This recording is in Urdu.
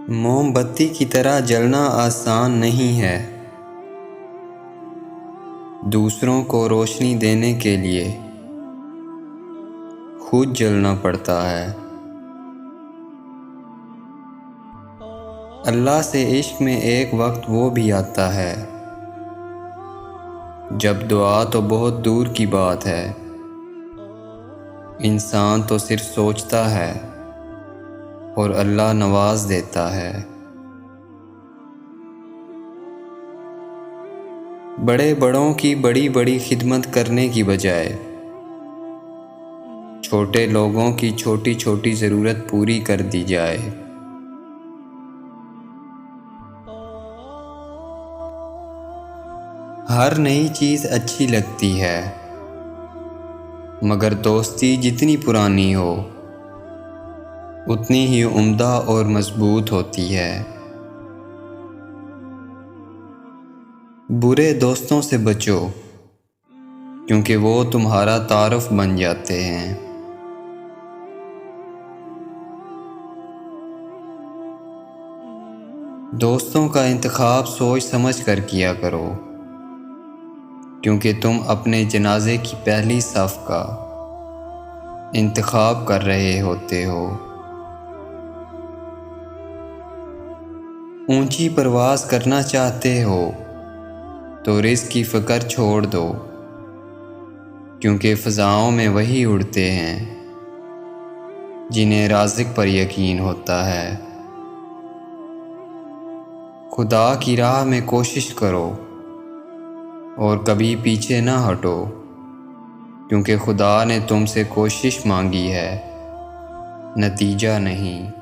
موم بتی کی طرح جلنا آسان نہیں ہے۔ دوسروں کو روشنی دینے کے لیے خود جلنا پڑتا ہے۔ اللہ سے عشق میں ایک وقت وہ بھی آتا ہے جب دعا تو بہت دور کی بات ہے، انسان تو صرف سوچتا ہے اور اللہ نواز دیتا ہے۔ بڑے بڑوں کی بڑی بڑی خدمت کرنے کی بجائے چھوٹے لوگوں کی چھوٹی چھوٹی ضرورت پوری کر دی جائے۔ ہر نئی چیز اچھی لگتی ہے، مگر دوستی جتنی پرانی ہو اتنی ہی عمدہ اور مضبوط ہوتی ہے۔ برے دوستوں سے بچو، کیونکہ وہ تمہارا تعارف بن جاتے ہیں۔ دوستوں کا انتخاب سوچ سمجھ کر کیا کرو، کیونکہ تم اپنے جنازے کی پہلی صف کا انتخاب کر رہے ہوتے ہو۔ اونچی پرواز کرنا چاہتے ہو تو رزق کی فکر چھوڑ دو، کیونکہ فضاؤں میں وہی اڑتے ہیں جنہیں رازق پر یقین ہوتا ہے۔ خدا کی راہ میں کوشش کرو اور کبھی پیچھے نہ ہٹو، کیونکہ خدا نے تم سے کوشش مانگی ہے، نتیجہ نہیں۔